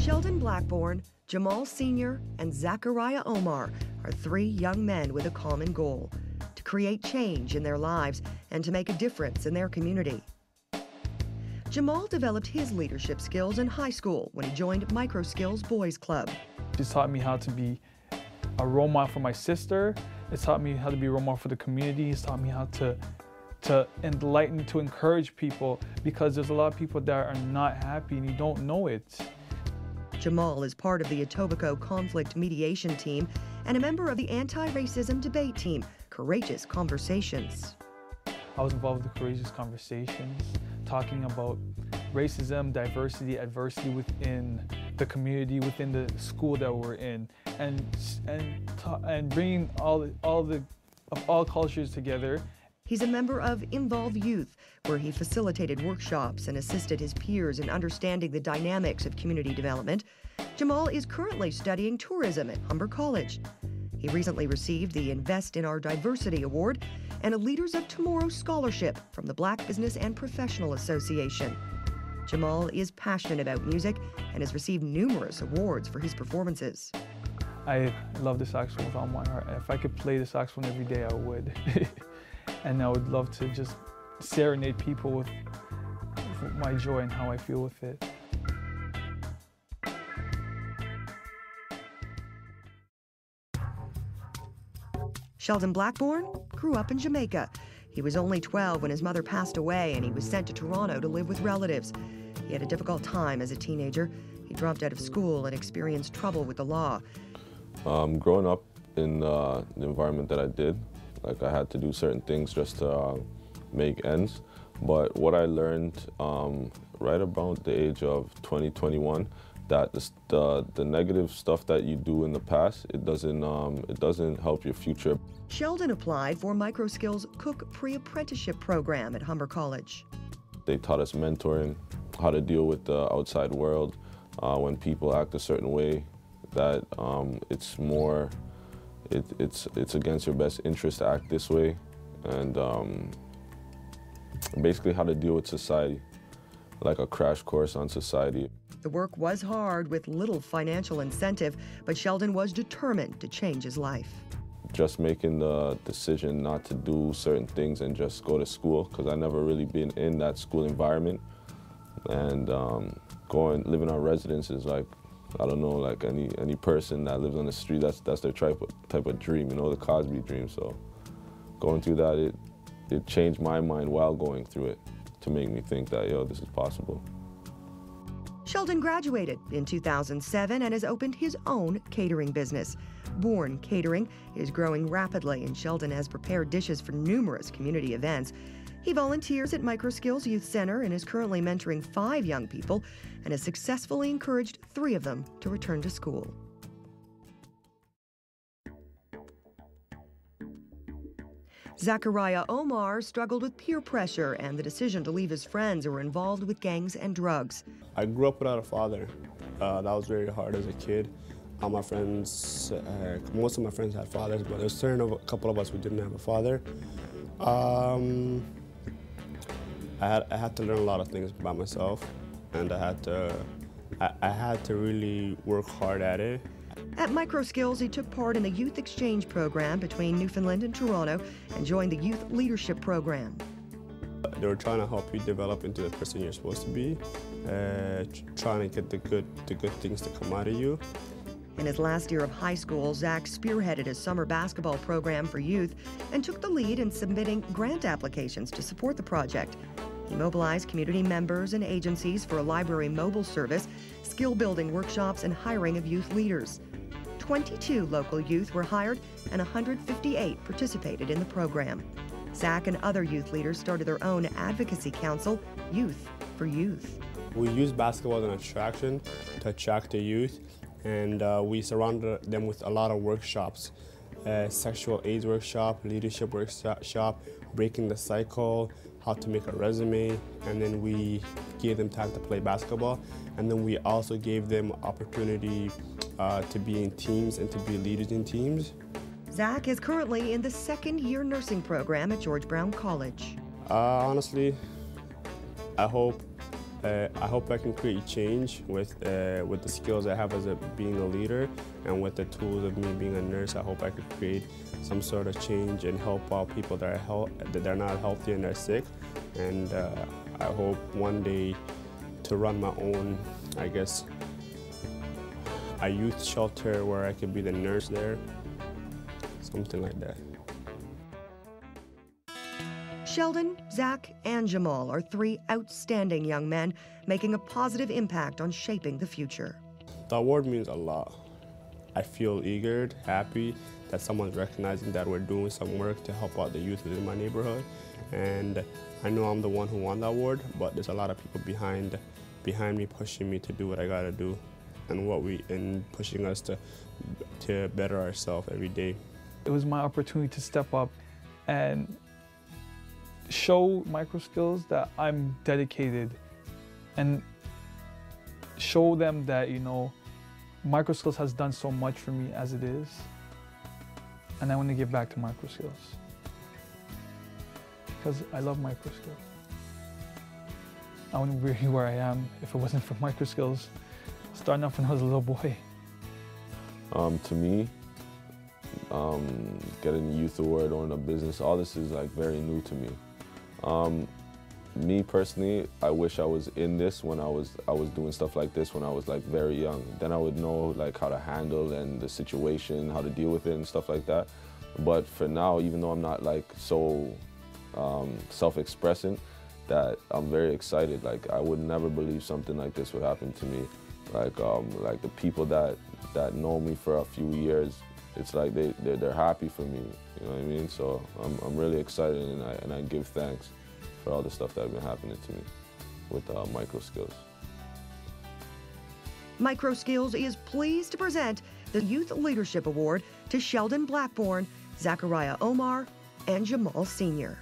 Sheldon Blackbourne, Jamal Senior, and Zacharia Omar are three young men with a common goal: to create change in their lives and to make a difference in their community. Jamal developed his leadership skills in high school when he joined MicroSkills Boys Club. It's taught me how to be a role model for my sister. It's taught me how to be a role model for the community. It's taught me how to enlighten, to encourage people, because there's a lot of people that are not happy and you don't know it. Jamal is part of the Etobicoke Conflict Mediation Team and a member of the anti-racism debate team, Courageous Conversations. I was involved with the Courageous Conversations, talking about racism, diversity, adversity within the community, within the school that we're in, and bringing all cultures together. He's a member of Involve Youth, where he facilitated workshops and assisted his peers in understanding the dynamics of community development. Jamal is currently studying tourism at Humber College. He recently received the Invest in Our Diversity Award and a Leaders of Tomorrow Scholarship from the Black Business and Professional Association. Jamal is passionate about music and has received numerous awards for his performances. I love the saxophone with all my heart. If I could play the saxophone every day, I would. And I would love to just serenade people with my joy and how I feel with it. Sheldon Blackbourne grew up in Jamaica. He was only 12 when his mother passed away and he was sent to Toronto to live with relatives. He had a difficult time as a teenager. He dropped out of school and experienced trouble with the law. Growing up in the environment that I did, like I had to do certain things just to make ends. But what I learned right about the age of 20, 21, that the negative stuff that you do in the past, it doesn't help your future. Sheldon applied for MicroSkills Cook Pre-Apprenticeship program at Humber College. They taught us mentoring, how to deal with the outside world when people act a certain way, that it's against your best interest to act this way, and basically how to deal with society, like a crash course on society. The work was hard with little financial incentive, but Sheldon was determined to change his life. Just making the decision not to do certain things and just go to school, because I never really been in that school environment, and living on residence is like, I don't know, like any person that lives on the street, that's their type of dream, you know, the Cosby dream. So going through that, it changed my mind while going through it to make me think that, yo, this is possible. Sheldon graduated in 2007 and has opened his own catering business. Bourne Catering is growing rapidly, and Sheldon has prepared dishes for numerous community events. He volunteers at MicroSkills Youth Center and is currently mentoring 5 young people and has successfully encouraged 3 of them to return to school. Zacharia Omar struggled with peer pressure and the decision to leave his friends who were involved with gangs and drugs. I grew up without a father. That was very hard as a kid. All my friends, most of my friends had fathers, but there's a couple of us who didn't have a father. I had to learn a lot of things by myself, and I had to really work hard at it. At MicroSkills, he took part in the youth exchange program between Newfoundland and Toronto and joined the youth leadership program. They were trying to help you develop into the person you're supposed to be, trying to get the good things to come out of you. In his last year of high school, Zach spearheaded a summer basketball program for youth and took the lead in submitting grant applications to support the project. He mobilized community members and agencies for a library mobile service, skill-building workshops, and hiring of youth leaders. 22 local youth were hired and 158 participated in the program. Zach and other youth leaders started their own advocacy council, Youth for Youth. We use basketball as an attraction to attract the youth, and we surrounded them with a lot of workshops. Sexual AIDS workshop, leadership workshop, breaking the cycle, how to make a resume, and then we gave them time to play basketball. And then we also gave them opportunity to be in teams and to be leaders in teams. Zach is currently in the 2nd year nursing program at George Brown College. Honestly, I hope I hope I can create change with the skills I have as being a leader, and with the tools of me being a nurse. I hope I could create some sort of change and help out people that are not healthy and they're sick. And I hope one day to run my own, I guess, a youth shelter where I could be the nurse there, something like that. Sheldon, Zach, and Jamal are 3 outstanding young men making a positive impact on shaping the future. The award means a lot. I feel eager, happy that someone's recognizing that we're doing some work to help out the youth within my neighborhood. And I know I'm the one who won the award, but there's a lot of people behind me pushing me to do what I gotta do, and pushing us to better ourselves every day. It was my opportunity to step up and show MicroSkills that I'm dedicated, and show them that, you know, MicroSkills has done so much for me as it is, and I want to give back to MicroSkills because I love MicroSkills. I wouldn't be where I am if it wasn't for MicroSkills, starting off when I was a little boy. To me, getting the youth award, owning a business, all this is like very new to me. Me personally, I wish I was in this when I was doing stuff like this when I was like very young. Then I would know like how to handle and the situation, how to deal with it and stuff like that. But for now, even though I'm not like so self-expressing, that I'm very excited. Like I would never believe something like this would happen to me. Like the people that know me for a few years, it's like they're happy for me. You know what I mean? So I'm really excited, and I give thanks for all the stuff that has been happening to me with MicroSkills. MicroSkills is pleased to present the Youth Leadership Award to Sheldon Blackbourne, Zacharia Omar, and Jamal Senior.